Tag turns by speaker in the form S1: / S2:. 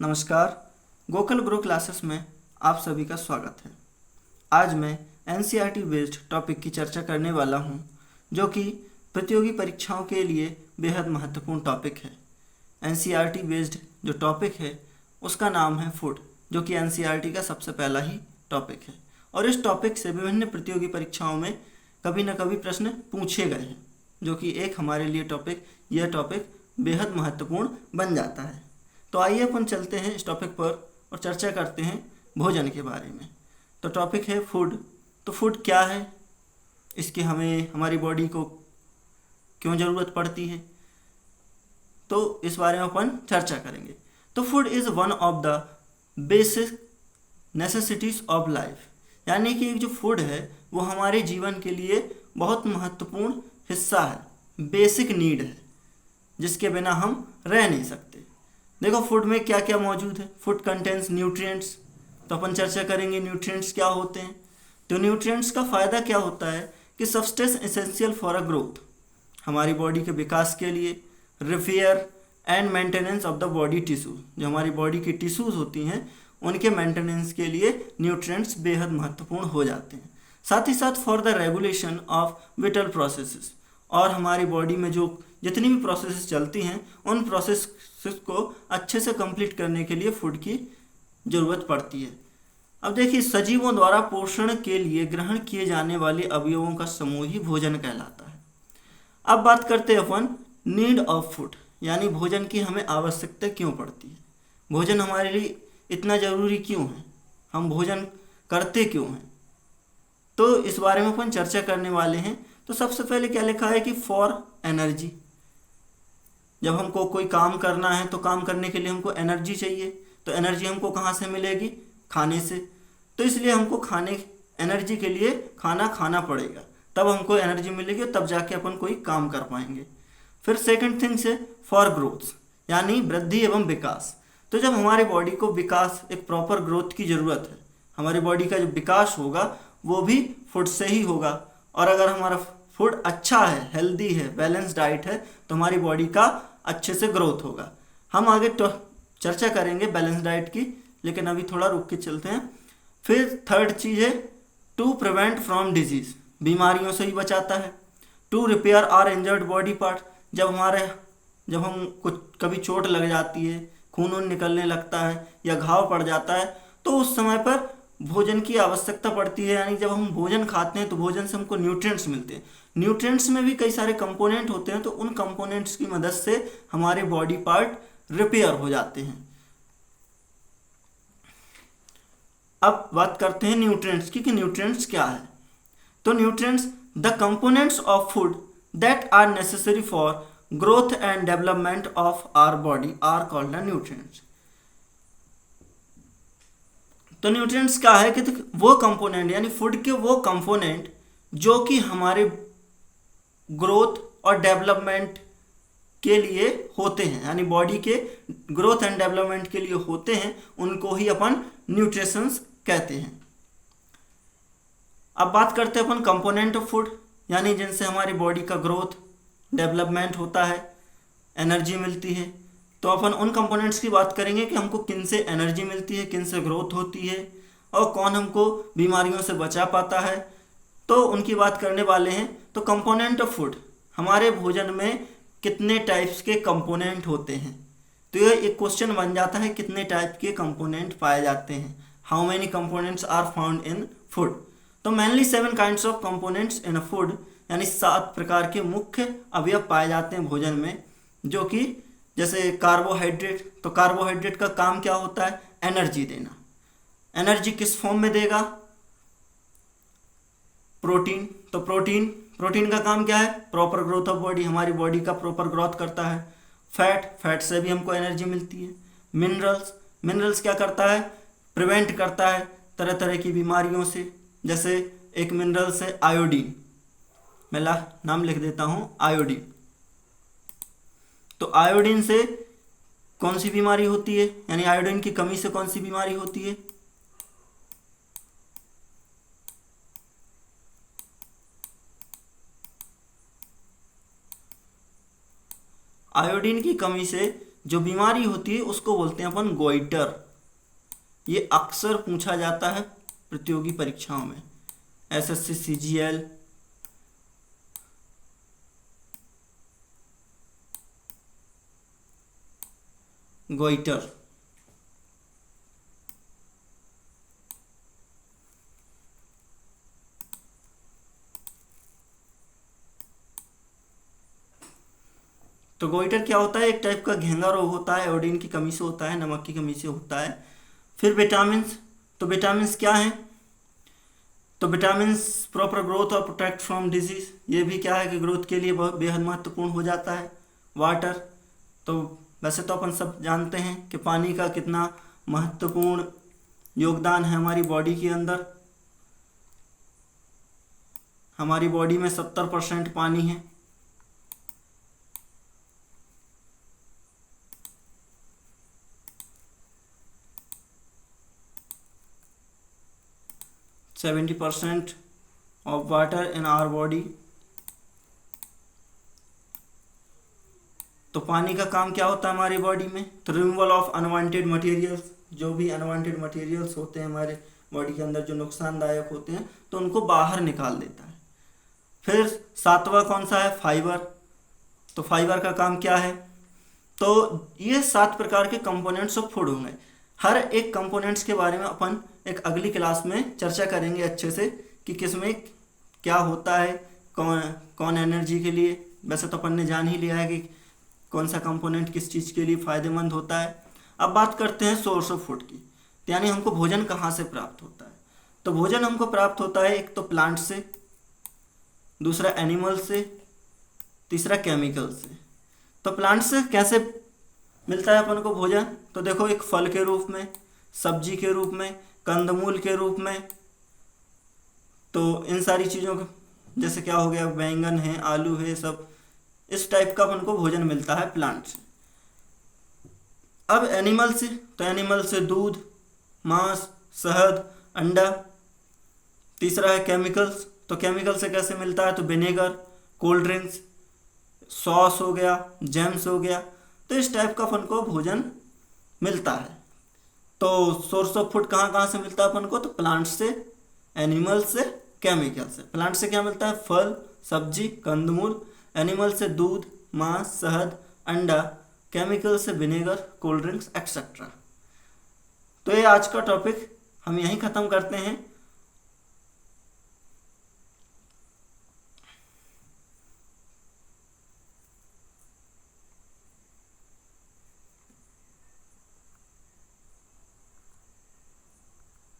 S1: नमस्कार। Gokul grow classes में आप सभी का स्वागत है। आज मैं एनसीईआरटी बेस्ड टॉपिक की चर्चा करने वाला हूं, जो कि प्रतियोगी परीक्षाओं के लिए बेहद महत्वपूर्ण टॉपिक है। एनसीईआरटी बेस्ड जो टॉपिक है उसका नाम है फूड, जो कि एनसीईआरटी का सबसे पहला ही टॉपिक है और इस टॉपिक से विभिन्न प्रतियोगी परीक्षाओं में कभी न कभी प्रश्न पूछे गए हैं, जो कि एक हमारे लिए यह टॉपिक बेहद महत्वपूर्ण बन जाता है। तो आइए अपन चलते हैं इस टॉपिक पर और चर्चा करते हैं भोजन के बारे में। तो टॉपिक है फूड। तो फूड क्या है, इसकी हमारी बॉडी को क्यों ज़रूरत पड़ती है, तो इस बारे में अपन चर्चा करेंगे। तो food is one of the basic necessities of life, यानी कि जो फूड है वो हमारे जीवन के लिए बहुत महत्वपूर्ण हिस्सा है, बेसिक नीड है, जिसके बिना हम रह नहीं सकते। देखो फूड में क्या क्या मौजूद है। फूड कंटेन्स न्यूट्रिएंट्स, तो अपन चर्चा करेंगे न्यूट्रिएंट्स क्या होते हैं। तो न्यूट्रिएंट्स का फ़ायदा क्या होता है कि substance essential for a growth, हमारी बॉडी के विकास के लिए, repair and maintenance of the body tissue, जो हमारी बॉडी की टिश्यूज़ होती हैं उनके मेंटेनेंस के लिए न्यूट्रिएंट्स बेहद महत्वपूर्ण हो जाते हैं। साथ ही साथ for the regulation of whittle processes, और हमारी बॉडी में जो जितनी भी प्रोसेसेस चलती हैं उन प्रोसेसेस को अच्छे से कंप्लीट करने के लिए फूड की ज़रूरत पड़ती है। अब देखिए, सजीवों द्वारा पोषण के लिए ग्रहण किए जाने वाले अवयवों का समूह ही भोजन कहलाता है। अब बात करते हैं अपन नीड ऑफ फूड, यानी भोजन की हमें आवश्यकता क्यों पड़ती है, भोजन हमारे लिए इतना ज़रूरी क्यों है, हम भोजन करते क्यों हैं। तो इस बारे में अपन चर्चा करने वाले हैं। तो सबसे पहले क्या लिखा है कि फॉर एनर्जी, जब हमको कोई काम करना है तो काम करने के लिए हमको एनर्जी चाहिए। तो एनर्जी हमको कहाँ से मिलेगी, खाने से। तो इसलिए हमको एनर्जी के लिए खाना खाना पड़ेगा, तब हमको एनर्जी मिलेगी, तब जाके अपन कोई काम कर पाएंगे। फिर सेकंड थिंग से फॉर ग्रोथ, यानी वृद्धि एवं विकास। तो जब हमारी बॉडी को विकास, एक प्रॉपर ग्रोथ की ज़रूरत है, हमारी बॉडी का जो विकास होगा वो भी फूड से ही होगा। और अगर हमारा फूड अच्छा है, हेल्दी है, बैलेंस डाइट है, तो हमारी बॉडी का अच्छे से ग्रोथ होगा। हम आगे तो चर्चा करेंगे बैलेंस डाइट की, लेकिन अभी थोड़ा रुक के चलते हैं। फिर थर्ड चीज़ है टू प्रिवेंट फ्रॉम डिजीज़, बीमारियों से ही बचाता है। To repair our injured body part, जब हम कुछ कभी चोट लग जाती है, खून वून निकलने लगता है या घाव पड़ जाता है, तो उस समय पर भोजन की आवश्यकता पड़ती है। यानी जब हम भोजन खाते हैं तो भोजन से हमको न्यूट्रिएंट्स मिलते हैं। न्यूट्रिएंट्स में भी कई सारे कंपोनेंट होते हैं, तो उन कंपोनेंट्स की मदद से हमारे बॉडी पार्ट रिपेयर हो जाते हैं। अब बात करते हैं न्यूट्रिएंट्स की कि न्यूट्रिएंट्स क्या है। तो nutrients the components of food that are necessary for growth and development of our body are called the nutrients. तो न्यूट्रिएंट्स क्या है कि वो कंपोनेंट, यानी फूड के वो कंपोनेंट जो कि हमारे ग्रोथ और डेवलपमेंट के लिए होते हैं, यानी बॉडी के ग्रोथ एंड डेवलपमेंट के लिए होते हैं, उनको ही अपन न्यूट्रिशंस कहते हैं। अब बात करते हैं अपन कंपोनेंट ऑफ फूड, यानी जिनसे हमारी बॉडी का ग्रोथ डेवलपमेंट होता है, एनर्जी मिलती है। तो अपन उन कंपोनेंट्स की बात करेंगे कि हमको किन से एनर्जी मिलती है, किन से ग्रोथ होती है, और कौन हमको बीमारियों से बचा पाता है, तो उनकी बात करने वाले हैं। तो कंपोनेंट ऑफ फूड, हमारे भोजन में कितने टाइप्स के कंपोनेंट होते हैं। तो ये एक क्वेश्चन बन जाता है, कितने टाइप के कंपोनेंट पाए जाते हैं, how many components are found in food. तो mainly 7 kinds of components in a food, यानी 7 प्रकार के मुख्य अवयव पाए जाते हैं भोजन में, जो कि जैसे कार्बोहाइड्रेट। तो कार्बोहाइड्रेट का काम क्या होता है, एनर्जी देना। एनर्जी किस फॉर्म में देगा, प्रोटीन। तो प्रोटीन का काम क्या है, प्रॉपर ग्रोथ ऑफ बॉडी, हमारी बॉडी का प्रॉपर ग्रोथ करता है। फैट से भी हमको एनर्जी मिलती है। मिनरल्स क्या करता है, प्रिवेंट करता है तरह तरह की बीमारियों से। जैसे एक मिनरल्स है आयोडीन, मैं नाम लिख देता हूँ, आयोडीन। तो आयोडीन से कौन सी बीमारी होती है, यानी आयोडीन की कमी से कौन सी बीमारी होती है, आयोडीन की कमी से जो बीमारी होती है उसको बोलते हैं अपन गोइटर। ये अक्सर पूछा जाता है प्रतियोगी परीक्षाओं में, एसएससी सीजीएल, गोइटर। तो गोइटर क्या होता है? एक टाइप का घेंगा रोग होता है, आयोडीन की कमी से होता है, नमक की कमी से होता है। फिर विटामिन्स, तो विटामिन्स क्या हैं? तो विटामिन्स प्रॉपर ग्रोथ और प्रोटेक्ट फ्रॉम डिजीज, ये भी क्या है कि ग्रोथ के लिए बहुत बेहद महत्वपूर्ण हो जाता है। वाटर, तो वैसे तो अपन सब जानते हैं कि पानी का कितना महत्वपूर्ण योगदान है हमारी बॉडी के अंदर। हमारी बॉडी में 70% पानी है। %70 of water in our body। तो पानी का काम क्या होता है हमारी बॉडी में? तो रिमूवल ऑफ अनवांटेड मटेरियल्स, जो भी अनवांटेड मटेरियल्स होते हैं हमारे बॉडी के अंदर जो नुकसानदायक होते हैं, तो उनको बाहर निकाल देता है। फिर 7वां कौन सा है? फाइबर। तो फाइबर का काम क्या है? तो ये 7 प्रकार के कंपोनेंट्स ऑफ फूड होंगे। हर एक कंपोनेंट्स के बारे में अपन एक अगली क्लास में चर्चा करेंगे अच्छे से कि किसमें क्या होता है, कौन एनर्जी के लिए। वैसे तो अपन ने जान ही लिया है कि कौन सा कंपोनेंट किस चीज़ के लिए फ़ायदेमंद होता है। अब बात करते हैं सोर्स ऑफ फूड की, यानी हमको भोजन कहाँ से प्राप्त होता है। तो भोजन हमको प्राप्त होता है एक तो प्लांट से, दूसरा एनिमल से, तीसरा केमिकल से। तो प्लांट से कैसे मिलता है अपन को भोजन? तो देखो, एक फल के रूप में, सब्जी के रूप में, कंदमूल के रूप में। तो इन सारी चीज़ों का जैसे क्या हो गया, बैंगन है, आलू है, सब इस टाइप का अपन को भोजन मिलता है प्लांट से। अब एनिमल से, तो एनिमल से दूध, मांस, शहद, अंडा। तीसरा है केमिकल्स। तो केमिकल से कैसे मिलता है? तो विनेगर, कोल्ड ड्रिंक्स, सॉस हो गया, जैम्स हो गया। तो इस टाइप का अपन को भोजन मिलता है। तो सोर्स ऑफ फूड कहाँ कहाँ से मिलता है अपन को? तो प्लांट से, एनिमल से, केमिकल से। प्लांट से क्या मिलता है? फल, सब्जी, कंदमूल। एनिमल से दूध, मांस, शहद, अंडा। केमिकल से विनेगर, कोल्ड ड्रिंक्स एक्सेट्रा। तो ये आज का टॉपिक हम यहीं ख़त्म करते हैं।